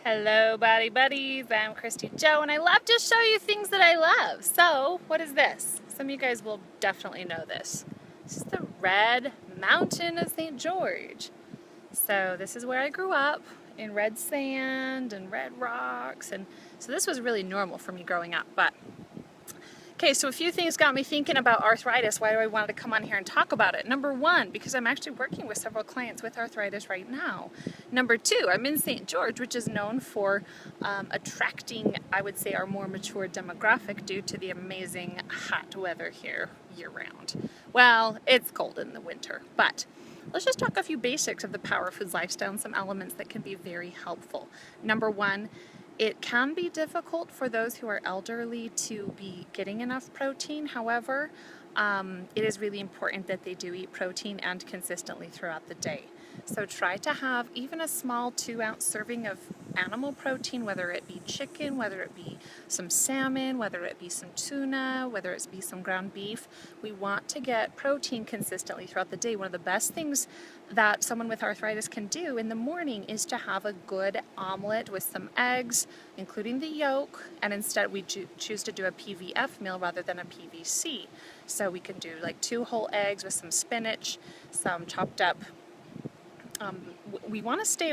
Hello body buddies, I'm Kristy Jo and I love to show you things that I love. So what is this? Some of you guys will definitely know this. This is the Red Mountain of St. George. So this is where I grew up, in red sand and red rocks, and so this was really normal for me growing up. But okay, so a few things got me thinking about arthritis. Why do I want to come on here and talk about it? Number one, because I'm actually working with several clients with arthritis right now. Number two, I'm in St. George, which is known for attracting, I would say, our more mature demographic due to the amazing hot weather here year-round. Well, it's cold in the winter, but let's just talk a few basics of the Power Foods lifestyle and some elements that can be very helpful. Number one, it can be difficult for those who are elderly to be getting enough protein. However, it is really important that they do eat protein and consistently throughout the day. So try to have even a small 2-ounce serving of animal protein, whether it be chicken, whether it be some salmon, whether it be some tuna, whether it be some ground beef. We want to get protein consistently throughout the day. One of the best things that someone with arthritis can do in the morning is to have a good omelet with some eggs, including the yolk, and instead we choose to do a PVF meal rather than a PVC. So we can do like 2 whole eggs with some spinach, some chopped up we want to stay,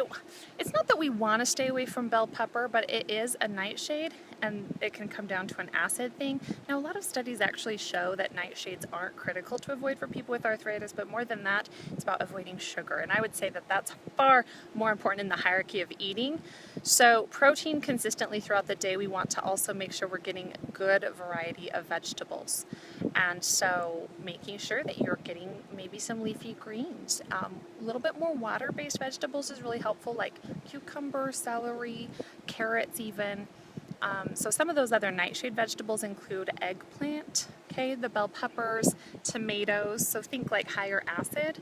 it's not that we want to stay away from bell pepper, but it is a nightshade and it can come down to an acid thing. Now, a lot of studies actually show that nightshades aren't critical to avoid for people with arthritis, but more than that, it's about avoiding sugar. And I would say that that's far more important in the hierarchy of eating. So protein consistently throughout the day, we want to also make sure we're getting good variety of vegetables. And so making sure that you're getting maybe some leafy greens. A little bit more water-based vegetables is really helpful, like cucumber, celery, carrots even. So some of those other nightshade vegetables include eggplant, okay, the bell peppers, tomatoes, so think like higher acid.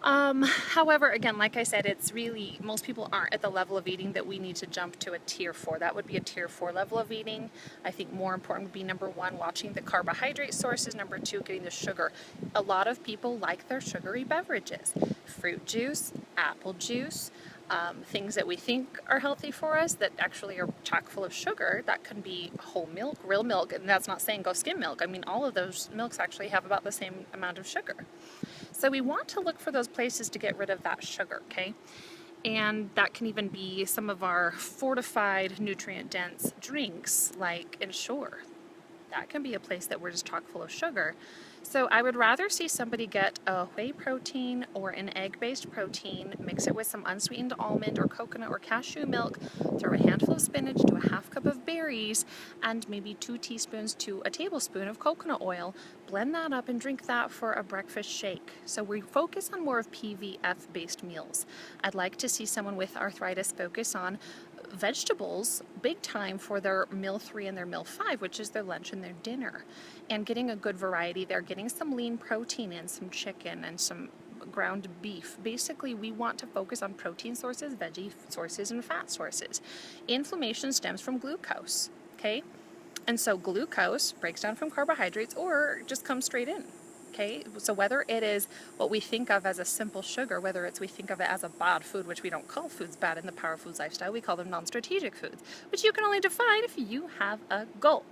However, again, like I said, it's really, most people aren't at the level of eating that we need to jump to a tier 4. That would be a tier 4 level of eating. I think more important would be number 1, watching the carbohydrate sources, number 2, getting the sugar. A lot of people like their sugary beverages. Fruit juice, apple juice, things that we think are healthy for us that actually are chock full of sugar. That can be whole milk, real milk, and that's not saying go skim milk. I mean, all of those milks actually have about the same amount of sugar. So we want to look for those places to get rid of that sugar, okay? And that can even be some of our fortified, nutrient-dense drinks, like Ensure. That can be a place that we're just chock full of sugar. So I would rather see somebody get a whey protein or an egg-based protein, mix it with some unsweetened almond or coconut or cashew milk, throw a handful of spinach to a 1/2 cup of berries, and maybe 2 teaspoons to a tablespoon of coconut oil. Blend that up and drink that for a breakfast shake. So we focus on more of PVF-based meals. I'd like to see someone with arthritis focus on vegetables big time for their meal 3 and their meal 5, which is their lunch and their dinner, and getting a good variety there, getting some lean protein in, some chicken and some ground beef. Basically, we want to focus on protein sources, veggie sources, and fat sources. Inflammation stems from glucose, okay? And so glucose breaks down from carbohydrates or just comes straight in. Okay, so whether it is what we think of as a simple sugar, whether it's we think of it as a bad food, which we don't call foods bad in the Power Foods lifestyle, we call them non-strategic foods, which you can only define if you have a goal.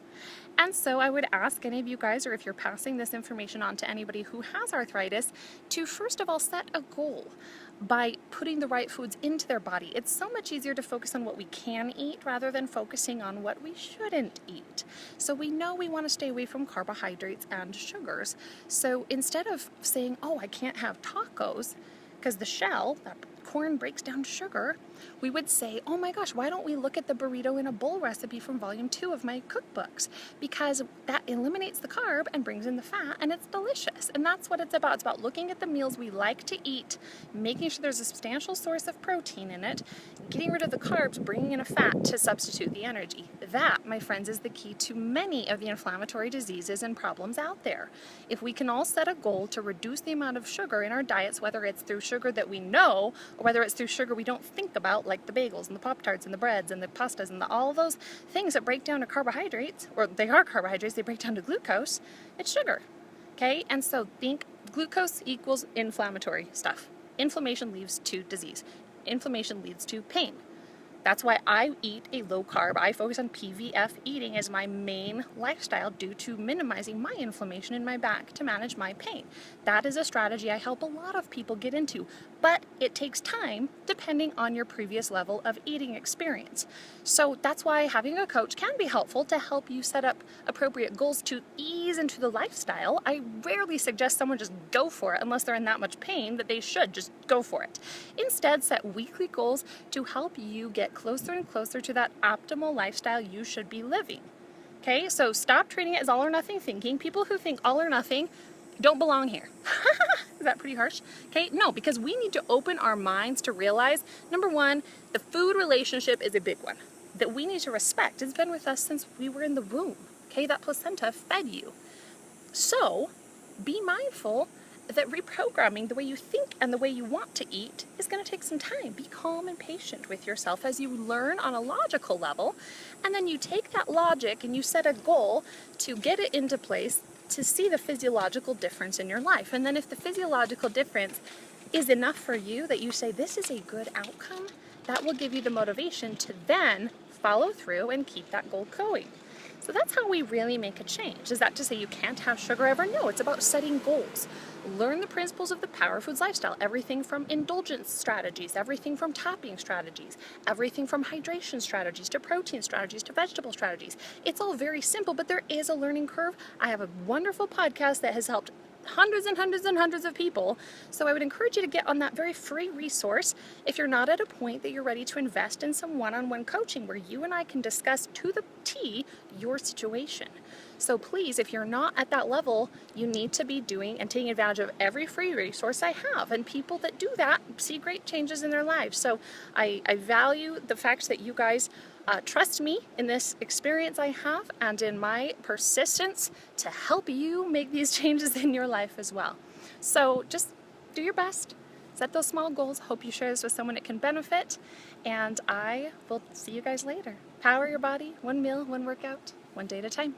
And so I would ask any of you guys, or if you're passing this information on to anybody who has arthritis, to first of all set a goal by putting the right foods into their body. It's so much easier to focus on what we can eat rather than focusing on what we shouldn't eat. So we know we want to stay away from carbohydrates and sugars. So instead of saying, oh, I can't have tacos because the shell, that corn breaks down sugar, we would say, oh my gosh, why don't we look at the burrito in a bowl recipe from volume 2 of my cookbooks? Because that eliminates the carb and brings in the fat, and it's delicious. And that's what it's about. It's about looking at the meals we like to eat, making sure there's a substantial source of protein in it, getting rid of the carbs, bringing in a fat to substitute the energy. That, my friends, is the key to many of the inflammatory diseases and problems out there. If we can all set a goal to reduce the amount of sugar in our diets, whether it's through sugar that we know, or whether it's through sugar we don't think about, like the bagels and the Pop-Tarts and the breads and the pastas and all those things that break down to carbohydrates, or they are carbohydrates, they break down to glucose, it's sugar, okay? And so think glucose equals inflammatory stuff. Inflammation leads to disease. Inflammation leads to pain. That's why I eat a low carb. I focus on PVF eating as my main lifestyle due to minimizing my inflammation in my back to manage my pain. That is a strategy I help a lot of people get into, but it takes time depending on your previous level of eating experience. So that's why having a coach can be helpful to help you set up appropriate goals to ease into the lifestyle. I rarely suggest someone just go for it unless they're in that much pain that they should just go for it. Instead, set weekly goals to help you get closer and closer to that optimal lifestyle you should be living. Okay, so stop treating it as all or nothing thinking. People who think all or nothing don't belong here. Is that pretty harsh? Okay, no, because we need to open our minds to realize, number one, the food relationship is a big one that we need to respect. It's been with us since we were in the womb. Okay, that placenta fed you. So be mindful that reprogramming the way you think and the way you want to eat is going to take some time. Be calm and patient with yourself as you learn on a logical level, and then you take that logic and you set a goal to get it into place to see the physiological difference in your life. And then if the physiological difference is enough for you that you say this is a good outcome, that will give you the motivation to then follow through and keep that goal going. So that's how we really make a change. Is that to say you can't have sugar ever? No, it's about setting goals. Learn the principles of the Power Foods lifestyle. Everything from indulgence strategies, everything from topping strategies, everything from hydration strategies to protein strategies to vegetable strategies. It's all very simple, but there is a learning curve. I have a wonderful podcast that has helped hundreds and hundreds and hundreds of people. So I would encourage you to get on that very free resource if you're not at a point that you're ready to invest in some one-on-one coaching where you and I can discuss to the T your situation. So please, if you're not at that level, you need to be doing and taking advantage of every free resource I have. And people that do that see great changes in their lives. So I value the fact that you guys trust me in this experience I have and in my persistence to help you make these changes in your life as well. So just do your best. Set those small goals. Hope you share this with someone it can benefit. And I will see you guys later. Power your body, one meal, one workout, one day at a time.